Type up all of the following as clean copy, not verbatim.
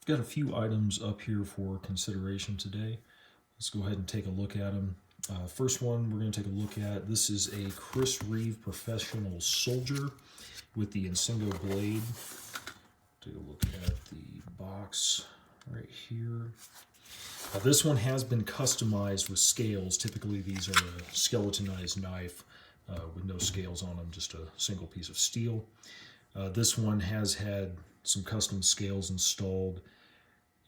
got a few items up here for consideration today. Let's go ahead and take a look at them. First one we're going to take a look at, this is a Reeve Professional Soldier with the Insingo blade. Take a look at the box right here. This one has been customized with scales. Typically these are a skeletonized knife with no scales on them, just a single piece of steel. This one has had some custom scales installed,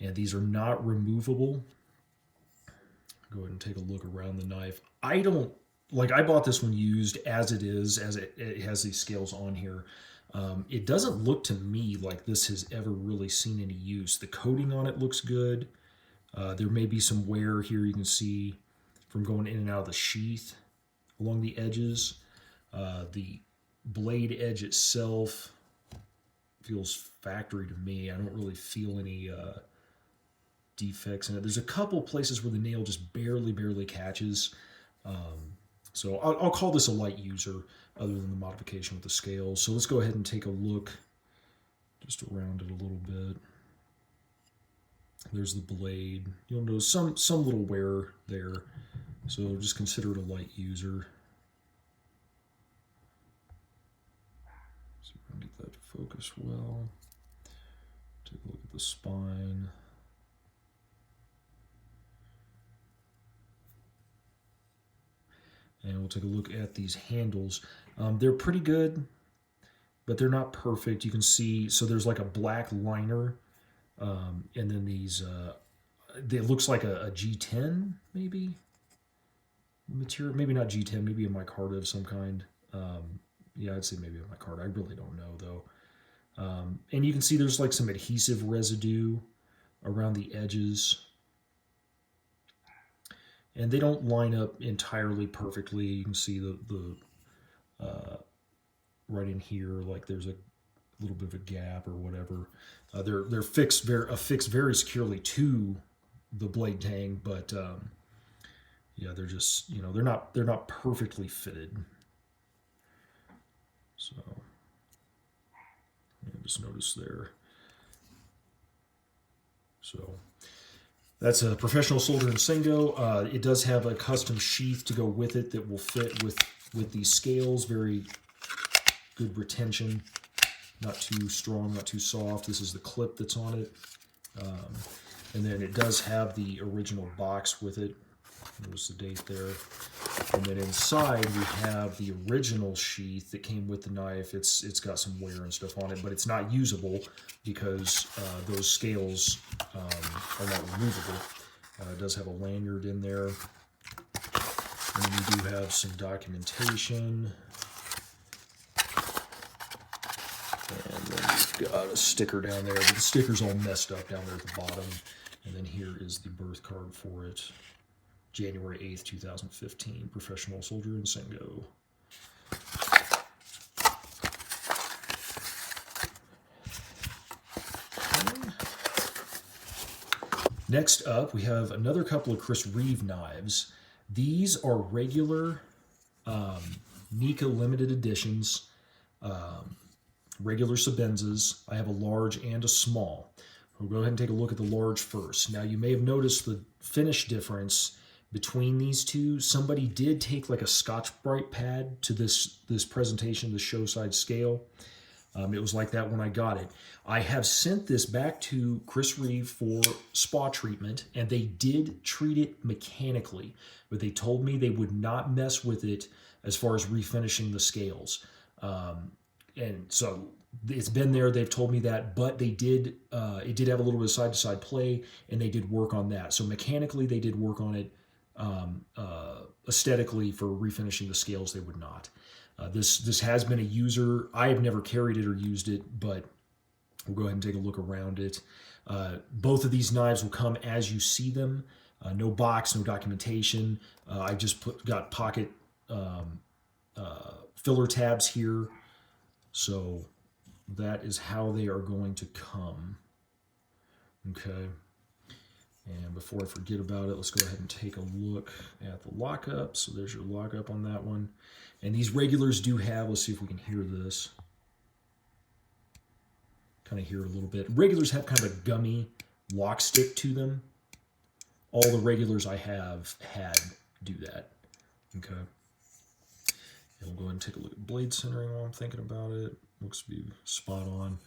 and these are not removable. Go ahead and take a look around the knife. I bought this one used as it is, as it has these scales on here. It doesn't look to me like this has ever really seen any use. The coating on it looks good. There may be some wear here you can see from going in and out of the sheath along the edges. The blade edge itself feels factory to me. I don't really feel any defects in it. There's a couple places where the nail just barely catches. So I'll call this a light user other than the modification with the scales. So let's go ahead and take a look just around it a little bit. There's the blade. You'll notice some little wear there. So just consider it a light user. See if we can get that to focus well. Take a look at the spine. And we'll take a look at these handles. They're pretty good, but they're not perfect. You can see, so there's like a black liner, and then these, it looks like a G10 maybe material, maybe not G10, maybe a micarta of some kind. Yeah, I'd say maybe a micarta. I really don't know though. And you can see there's like some adhesive residue around the edges. And they don't line up entirely perfectly. You can see the right in here, like there's a little bit of a gap or whatever. They're affixed very securely to the blade tang, but yeah, they're just, you know, they're not perfectly fitted. So yeah, just notice there. So that's a Professional Solder Insingo. It does have a custom sheath to go with it that will fit with these scales. Very good retention. Not too strong, not too soft. This is the clip that's on it. And then it does have the original box with it. There's the date there. And then inside we have the original sheath that came with the knife. It's got some wear and stuff on it, but it's not usable because those scales are not removable. It does have a lanyard in there. And then we do have some documentation. And then we've got a sticker down there, but the sticker's all messed up down there at the bottom. And then here is the birth card for it. January 8th, 2015, Professional Soldier Insingo. Next up, we have another couple of Reeve knives. These are regular NICA limited editions, regular Sebenzas. I have a large and a small. We'll go ahead and take a look at the large first. Now, you may have noticed the finish difference between these two. Somebody did take like a Scotch-Brite pad to this presentation, the show side scale. It was like that when I got it. I have sent this back to Reeve for spa treatment, and they did treat it mechanically, but they told me they would not mess with it as far as refinishing the scales. And so it's been there. They've told me that, but they did. It did have a little bit of side-to-side play, and they did work on that. So mechanically, they did work on it. Aesthetically, for refinishing the scales, they would not. This has been a user. I have never carried it or used it, but we'll go ahead and take a look around it. Both of these knives will come as you see them. No box, no documentation. I just got pocket filler tabs here. So that is how they are going to come. Okay. And before I forget about it, let's go ahead and take a look at the lockup. So there's your lockup on that one. And these regulars do have, let's see if we can hear this. Kind of hear a little bit. Regulars have kind of a gummy lock stick to them. All the regulars I have had do that. Okay. And we'll go ahead and take a look at blade centering while I'm thinking about it. Looks to be spot on.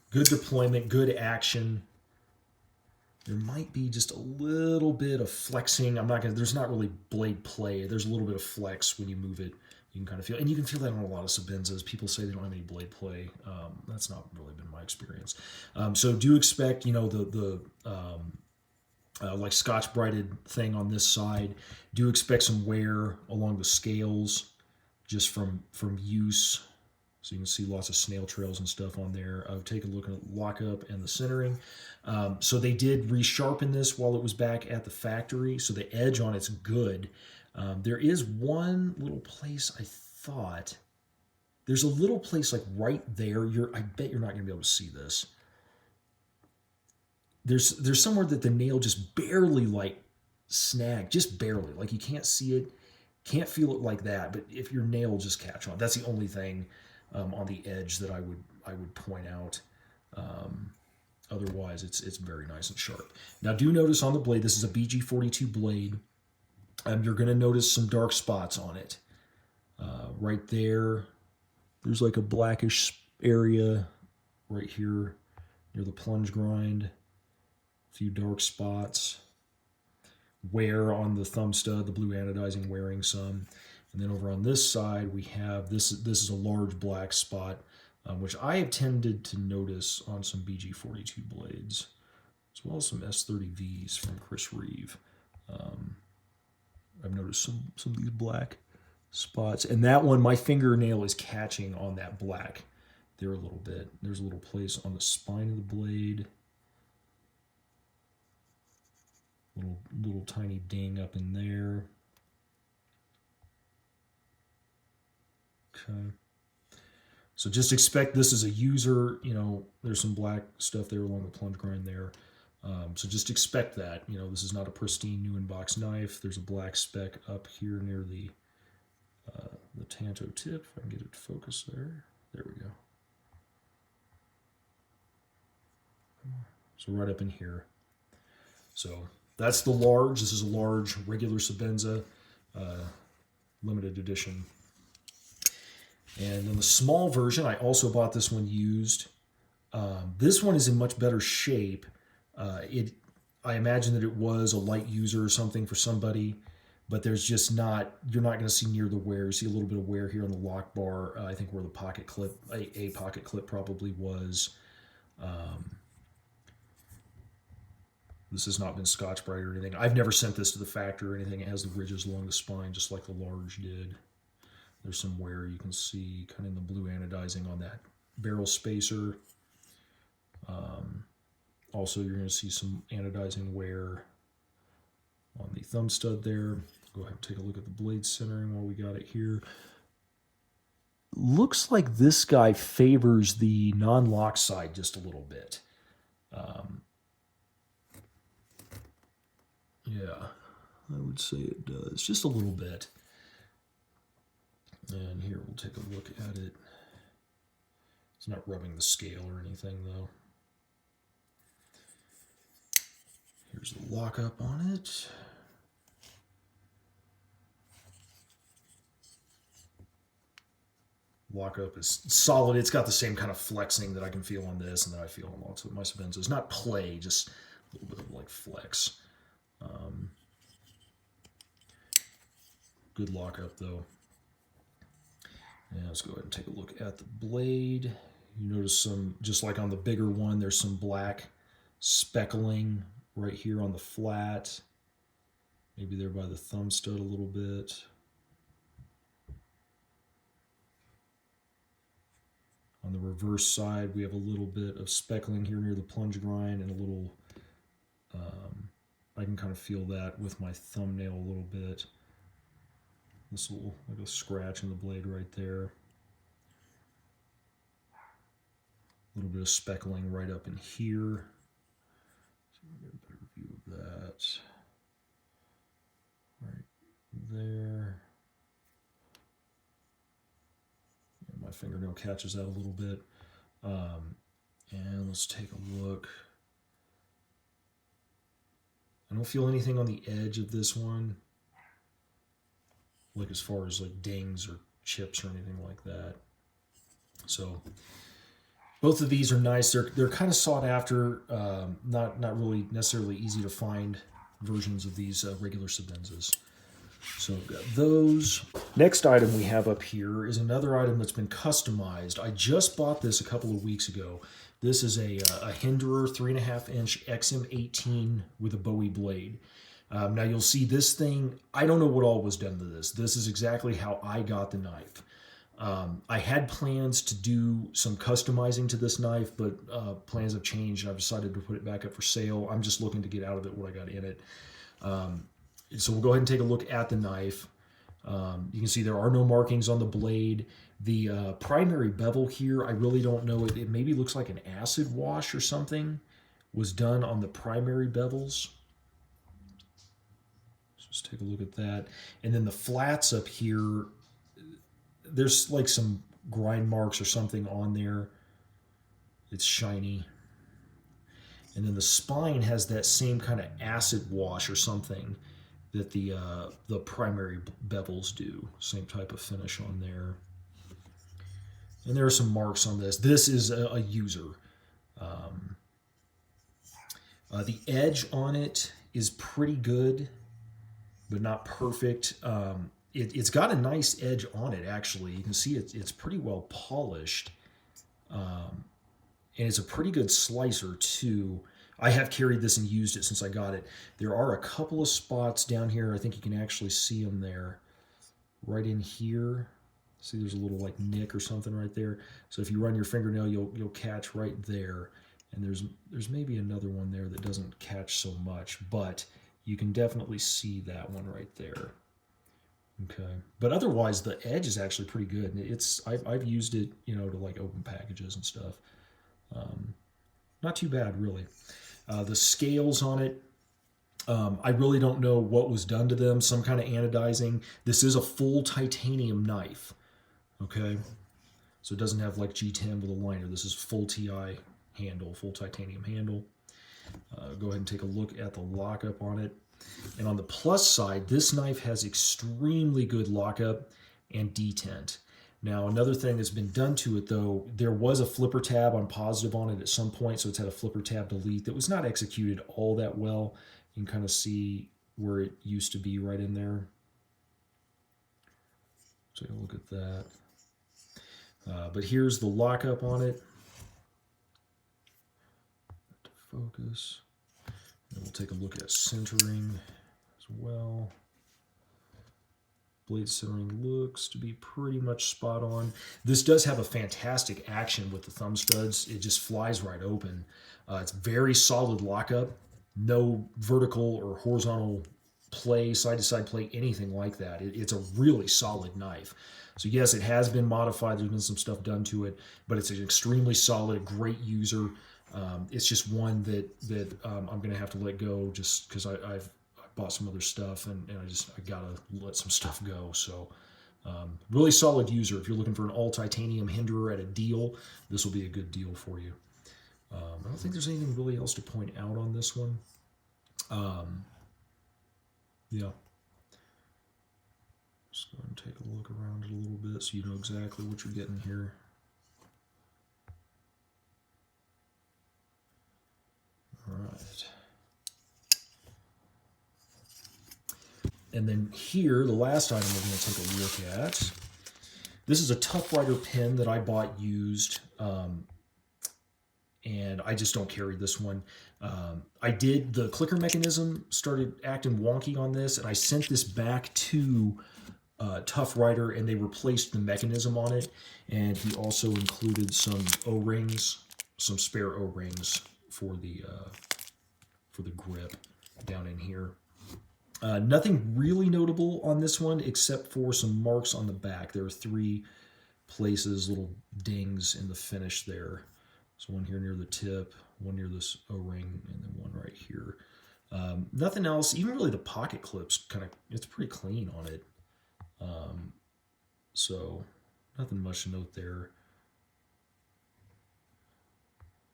Good deployment, good action. There might be just a little bit of flexing. There's not really blade play. There's a little bit of flex when you move it. You can kind of feel, and you can feel that on a lot of Sebenzas. People say they don't have any blade play. That's not really been my experience. So do expect, the like Scotch-Brighted thing on this side. Do expect some wear along the scales just from use. So you can see lots of snail trails and stuff on there. Take a look at lockup and the centering. So they did resharpen this while it was back at the factory. So the edge on it's good. There is one little place I thought. There's a little place like right there. I bet you're not going to be able to see this. There's somewhere that the nail just barely like snagged, just barely. Like you can't see it, can't feel it like that. But if your nail just catch on, that's the only thing on the edge that I would point out. Otherwise, it's very nice and sharp. Now, do notice on the blade, this is a BG42 blade. You're going to notice some dark spots on it. Right there, there's like a blackish area right here near the plunge grind. A few dark spots. Wear on the thumb stud, the blue anodizing wearing some. And then over on this side, we have, this is a large black spot, which I have tended to notice on some BG42 blades, as well as some S30Vs from Chris Reeve. I've noticed some of these black spots. And that one, my fingernail is catching on that black there a little bit. There's a little place on the spine of the blade. Little tiny ding up in there. Okay. So just expect this as a user, there's some black stuff there along the plunge grind there. So just expect that, this is not a pristine new in-box knife. There's a black speck up here near the tanto tip. If I can get it to focus there. There we go. So right up in here. So that's the large. This is a large regular Sebenza limited edition. And then the small version, I also bought this one used. This one is in much better shape. I imagine that it was a light user or something for somebody, but there's just not, you're not going to see near the wear. You see a little bit of wear here on the lock bar. I think where the pocket clip, a pocket clip probably was. This has not been Scotch-Brite or anything. I've never sent this to the factory or anything. It has the ridges along the spine just like the large did. There's some wear you can see kind of in the blue anodizing on that barrel spacer. Also, you're going to see some anodizing wear on the thumb stud there. Go ahead and take a look at the blade centering while we got it here. Looks like this guy favors the non-lock side just a little bit. Yeah, I would say it does. Just a little bit. And here we'll take a look at it. It's not rubbing the scale or anything though. Here's the lockup on it. Lockup is solid. It's got the same kind of flexing that I can feel on this and that I feel on lots of my Sebenzas. Not play, just a little bit of like flex. Good lockup though. And let's go ahead and take a look at the blade. You notice some, just like on the bigger one, there's some black speckling right here on the flat. Maybe there by the thumb stud a little bit. On the reverse side, we have a little bit of speckling here near the plunge grind and a little, I can kind of feel that with my thumbnail a little bit. This little, like a scratch in the blade right there. A little bit of speckling right up in here. So we get a better view of that. Right there. And my fingernail catches that a little bit. And let's take a look I don't feel anything on the edge of this one, like as far as like dings or chips or anything like that. So both of these are nice. They're kind of sought after, not really necessarily easy to find versions of these regular Sebenzas. So we've got those. Next item we have up here is another item that's been customized. I just bought this a couple of weeks ago. This is a Hinderer 3.5-inch XM-18 with a Bowie blade. Now you'll see this thing, I don't know what all was done to this. This is exactly how I got the knife. I had plans to do some customizing to this knife, but plans have changed and I've decided to put it back up for sale. I'm just looking to get out of it what I got in it. So we'll go ahead and take a look at the knife. You can see there are no markings on the blade. The primary bevel here, I really don't know. It maybe looks like an acid wash or something was done on the primary bevels. Let's just take a look at that. And then the flats up here, there's like some grind marks or something on there. It's shiny. And then the spine has that same kind of acid wash or something that the primary bevels do. Same type of finish on there. And there are some marks on this. This is a user. The edge on it is pretty good, but not perfect. It's got a nice edge on it, actually. You can see it's pretty well polished. And it's a pretty good slicer, too. I have carried this and used it since I got it. There are a couple of spots down here. I think you can actually see them there. Right in here. See, there's a little like nick or something right there. So if you run your fingernail, you'll catch right there. And there's maybe another one there that doesn't catch so much, but you can definitely see that one right there. Okay, but otherwise the edge is actually pretty good. I've used it, you know, to like open packages and stuff. Not too bad, really. The scales on it, I really don't know what was done to them. Some kind of anodizing. This is a full titanium knife. Okay, so it doesn't have like G10 with a liner. This is full TI handle, full titanium handle. Go ahead and take a look at the lockup on it. And on the plus side, this knife has extremely good lockup and detent. Now, another thing that's been done to it, though, there was a flipper tab on positive on it at some point, so it's had a flipper tab delete that was not executed all that well. You can kind of see where it used to be right in there. Take a look at that. But here's the lockup on it. To focus. And we'll take a look at centering as well. Blade centering looks to be pretty much spot on. This does have a fantastic action with the thumb studs. It just flies right open. It's very solid lockup. No vertical or horizontal play, side-to-side play, anything like that. It's a really solid knife. So yes, it has been modified. There's been some stuff done to it, but it's an extremely solid, great user. It's just one that I'm going to have to let go just because I bought some other stuff and I got to let some stuff go. So really solid user. If you're looking for an all titanium Hinderer at a deal, this will be a good deal for you. I don't think there's anything really else to point out on this one. Yeah. Just go ahead and take a look around it a little bit so you know exactly what you're getting here. All right. And then here, the last item we're going to take a look at. This is a Tuff Rider pen that I bought used, and I just don't carry this one. The clicker mechanism started acting wonky on this, and I sent this back to Tuff Rider, and they replaced the mechanism on it, and he also included some O-rings, some spare O-rings for the grip down in here. Nothing really notable on this one except for some marks on the back. There are 3 places, little dings in the finish there. So one here near the tip, one near this O-ring, and then one right here. Nothing else. Even really the pocket clips, it's pretty clean on it. So nothing much to note there.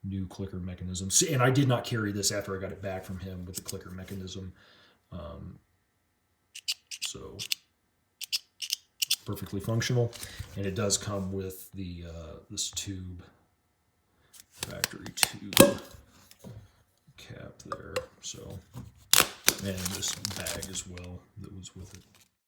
new clicker mechanism. See, and I did not carry this after I got it back from him with the clicker mechanism. So perfectly functional, and it does come with the this tube, factory tube cap there. So, and this bag as well that was with it.